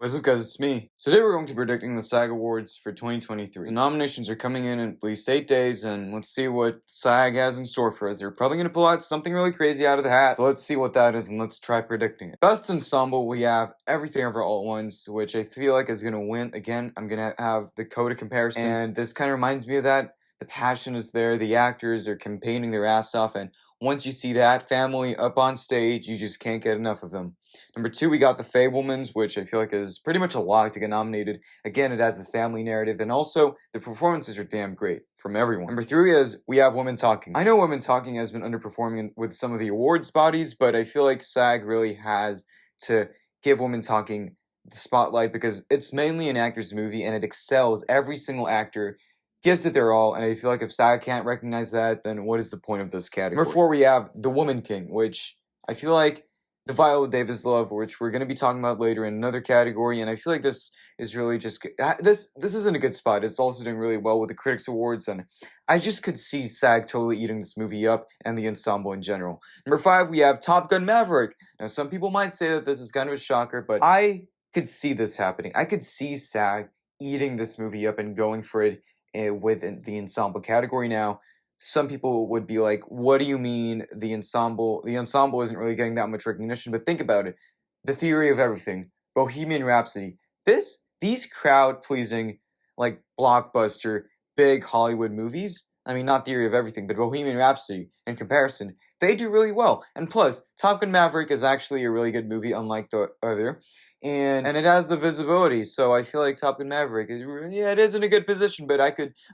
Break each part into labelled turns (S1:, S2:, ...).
S1: What's up, guys? It's me. Today we're going to be predicting the SAG Awards for 2023. The nominations are coming in at least 8 days, and let's see what SAG has in store for us. They're probably going to pull out something really crazy out of the hat, so let's see what that is, and let's try predicting it. Best Ensemble, we have Everything Ever All at Once, which I feel like is going to win. Again, I'm going to have the Coda comparison, and this kind of reminds me of that. The passion is there, the actors are campaigning their ass off, and once you see that family up on stage, you just can't get enough of them. Number 2, we got The Fabelmans, which I feel like is pretty much a lock to get nominated. Again, it has a family narrative, and also the performances are damn great from everyone. Number 3 is we have Women Talking. I know Women Talking has been underperforming with some of the awards bodies, but I feel like SAG really has to give Women Talking the spotlight because it's mainly an actor's movie and it excels. Every single actor gives it their all, and I feel like if SAG can't recognize that, then what is the point of this category? Number 4, we have The Woman King, which I feel like the Viola Davis love, which we're going to be talking about later in another category, and I feel like this is really just this isn't a good spot. It's also doing really well with the Critics Awards, and I just could see SAG totally eating this movie up and the ensemble in general. Number 5, we have Top Gun Maverick. Now, some people might say that this is kind of a shocker, but I could see this happening. I could see SAG eating this movie up and going for it with the ensemble category. Now, some people would be like, what do you mean the ensemble? The ensemble isn't really getting that much recognition, but think about it. The Theory of Everything, Bohemian Rhapsody, these crowd-pleasing, like, blockbuster, big Hollywood movies, I mean, not Theory of Everything, but Bohemian Rhapsody, in comparison, they do really well. And plus, Top Gun Maverick is actually a really good movie, unlike the other. And it has the visibility, so I feel like Top Gun Maverick, it is in a good position, but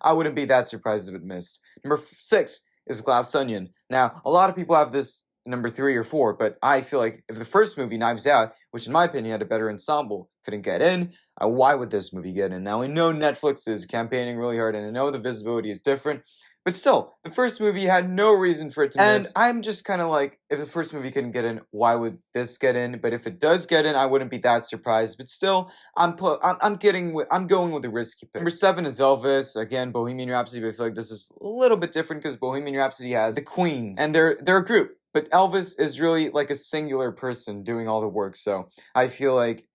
S1: I wouldn't be that surprised if it missed. Number 6 is Glass Onion. Now, a lot of people have this number 3 or 4, but I feel like if the first movie, Knives Out, which in my opinion had a better ensemble, couldn't get in, why would this movie get in? Now, I know Netflix is campaigning really hard, and I know the visibility is different, but still, the first movie had no reason for it to miss. And I'm just kind of like, if the first movie couldn't get in, why would this get in? But if it does get in, I wouldn't be that surprised. But still, I'm going with the risky pick. Number 7 is Elvis. Again, Bohemian Rhapsody. But I feel like this is a little bit different because Bohemian Rhapsody has the Queens, and they're a group. But Elvis is really like a singular person doing all the work. So I feel like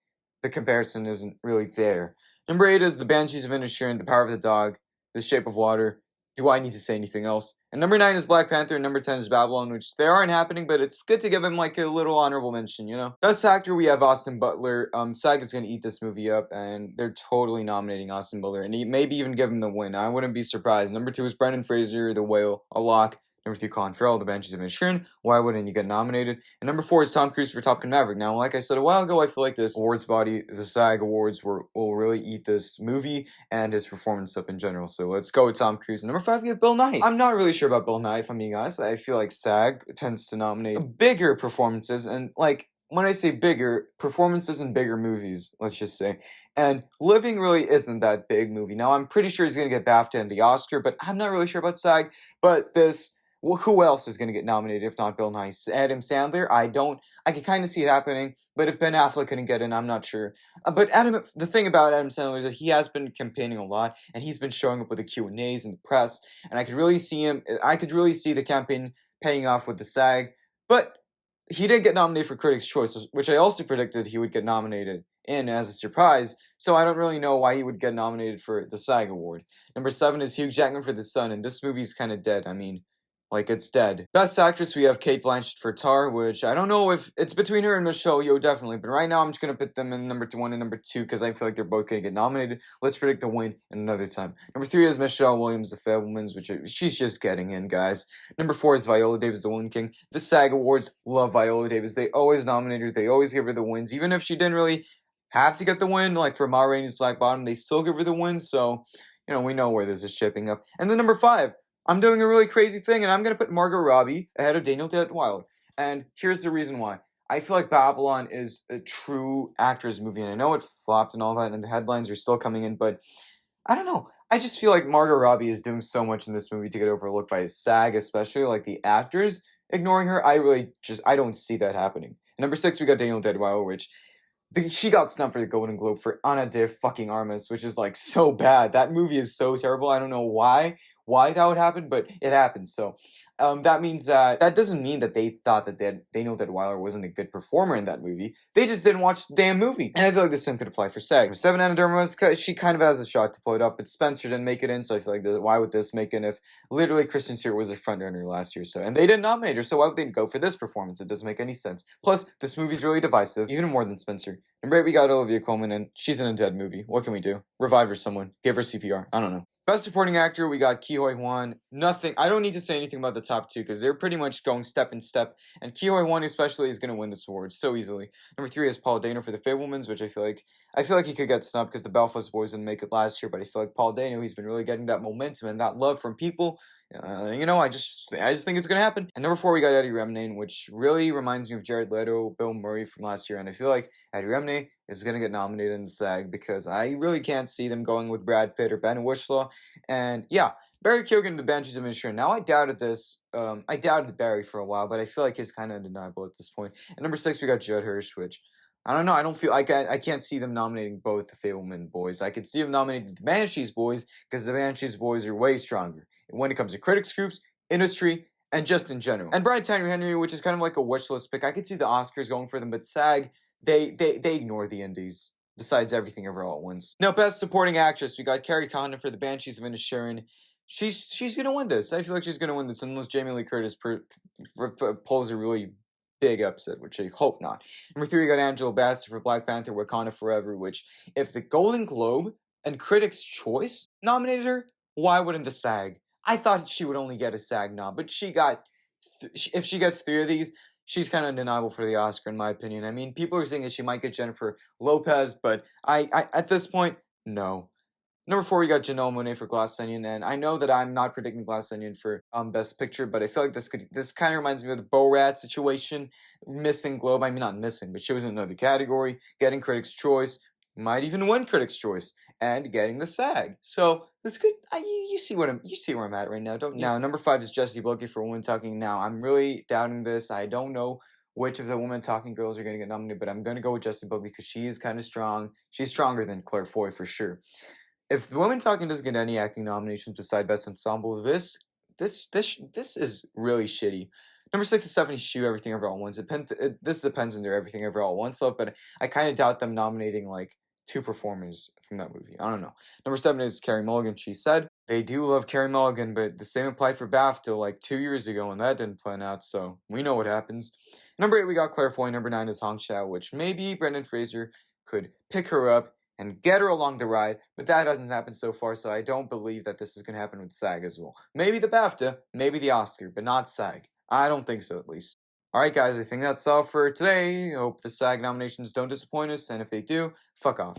S1: the comparison isn't really there. Number 8 is The Banshees of Inisherin, The Power of the Dog, The Shape of Water. Do I need to say anything else? And number 9 is Black Panther, and number 10 is Babylon, which they aren't happening, but it's good to give him like a little honorable mention, you know? Best Actor, we have Austin Butler. SAG is going to eat this movie up, and they're totally nominating Austin Butler, and maybe even give him the win. I wouldn't be surprised. Number 2 is Brendan Fraser, The Whale, a lock. Number 3, Colin Farrell, The Banshees of Inisherin. Why wouldn't you get nominated? And number 4 is Tom Cruise for Top Gun Maverick. Now, like I said a while ago, I feel like this awards body, the SAG Awards, will really eat this movie and his performance up in general. So let's go with Tom Cruise. And number 5, we have Bill Nighy. I'm not really sure about Bill Nighy, if I'm being honest. I feel like SAG tends to nominate bigger performances, and like, when I say bigger, performances in bigger movies, let's just say. And Living really isn't that big movie. Now, I'm pretty sure he's going to get BAFTA and the Oscar, but I'm not really sure about SAG. But who else is going to get nominated if not Bill Nighy? Adam Sandler? I can kind of see it happening, but if Ben Affleck couldn't get in, I'm not sure. But the thing about Adam Sandler is that he has been campaigning a lot, and he's been showing up with the Q&As and the press, and I could really see the campaign paying off with the SAG, but he did get nominated for Critics' Choice, which I also predicted he would get nominated in as a surprise, so I don't really know why he would get nominated for the SAG Award. Number 7 is Hugh Jackman for The Sun, and this movie's kind of dead. I mean, like, it's dead. Best Actress, we have Cate Blanchett for Tar, which I don't know if it's between her and Michelle Yeoh, definitely. But right now, I'm just going to put them in number 1 and number 2 because I feel like they're both going to get nominated. Let's predict the win in another time. Number 3 is Michelle Williams, The Fabelmans, which she's just getting in, guys. Number 4 is Viola Davis, The Woman King. The SAG Awards love Viola Davis. They always nominate her. They always give her the wins. Even if she didn't really have to get the win, like for Ma Rainey's Black Bottom, they still give her the win. So, you know, we know where this is shaping up. And then number 5. I'm doing a really crazy thing, and I'm going to put Margot Robbie ahead of Daniel Day-Lewis. And here's the reason why. I feel like Babylon is a true actor's movie, and I know it flopped and all that, and the headlines are still coming in, but I don't know. I just feel like Margot Robbie is doing so much in this movie to get overlooked by SAG, especially, like the actors ignoring her. I don't see that happening. And number 6, we got Daniel Day-Lewis, which she got snubbed for the Golden Globe for Ana de fucking Armas, which is like so bad. That movie is so terrible. I don't know why that would happen, but it happened. So that means that doesn't mean that they thought that Daniel Deadweiler wasn't a good performer in that movie. They just didn't watch the damn movie. And I feel like the same could apply for SAG. 7 Anaderma, she kind of has a shot to pull it up, but Spencer didn't make it in, so I feel like why would this make it if literally Kristen Stewart was a frontrunner last year, so, and they didn't nominate her, so why would they go for this performance? It doesn't make any sense. Plus, this movie's really divisive, even more than Spencer. And right, we got Olivia Colman, and she's in a dead movie. What can we do? Revive her someone. Give her CPR. I don't know. Best Supporting Actor, we got Ke Huy Quan. Nothing. I don't need to say anything about the top two because they're pretty much going step in step. And Ke Huy Quan especially is going to win this award so easily. Number 3 is Paul Dano for The Fabelmans, which I feel like he could get snubbed because the Belfast Boys didn't make it last year. But I feel like Paul Dano, he's been really getting that momentum and that love from people. I just think it's gonna happen. And number 4, we got Eddie Redmayne, which really reminds me of Jared Leto, Bill Murray from last year. And I feel like Eddie Redmayne is gonna get nominated in the SAG because I really can't see them going with Brad Pitt or Ben Whishaw. And yeah, Barry Keoghan, The Banshees of Inisherin. Now I doubted this. I doubted Barry for a while, but I feel like he's kind of undeniable at this point. And number 6, we got Judd Hirsch, which I don't know. I don't feel like I can't see them nominating both the Fableman boys. I could see them nominating the Banshees boys because the Banshees boys are way stronger when it comes to critics groups, industry, and just in general. And Brian Tyree Henry, which is kind of like a wish list pick. I could see the Oscars going for them, but SAG, they ignore the indies. Besides Everything Ever All at Once. Now, Best Supporting Actress, we got Carrie Condon for The Banshees of Inisherin. She's gonna win this. I feel like she's gonna win this unless Jamie Lee Curtis pulls a really big upset, which I hope not. Number 3, we got Angela Bassett for Black Panther: Wakanda Forever, which if the Golden Globe and Critics' Choice nominated her, why wouldn't the SAG? I thought she would only get a SAG nom, but she got, if she gets 3 of these, she's kind of undeniable for the Oscar, in my opinion. I mean, people are saying that she might get Jennifer Lopez, but I at this point, no. Number 4, we got Janelle Monáe for Glass Onion, and I know that I'm not predicting Glass Onion for Best Picture, but I feel like this kind of reminds me of the Borat situation, missing Globe. I mean, not missing, but she was in another category, getting Critics' Choice, might even win Critics' Choice, and getting the SAG. So this could you see where I'm at right now, don't you? Now, number 5 is Jessie Buckley for Women Talking. Now, I'm really doubting this. I don't know which of the Women Talking girls are going to get nominated, but I'm going to go with Jessie Buckley because she is kind of strong. She's stronger than Claire Foy for sure. If the Women Talking doesn't get any acting nominations beside Best Ensemble, this is really shitty. Number 6 is Stephanie Hsu, Everything Ever All at Once. This depends on their Everything Ever All at Once stuff, but I kind of doubt them nominating like 2 performers from that movie. I don't know. Number 7 is Carey Mulligan. She said they do love Carey Mulligan, but the same applied for BAFTA like 2 years ago, and that didn't plan out, so we know what happens. Number 8, we got Claire Foy. Number 9 is Hong Chau, which maybe Brendan Fraser could pick her up and get her along the ride, but that hasn't happened so far, so I don't believe that this is going to happen with SAG as well. Maybe the BAFTA, maybe the Oscar, but not SAG. I don't think so, at least. Alright guys, I think that's all for today. I hope the SAG nominations don't disappoint us, and if they do, fuck off.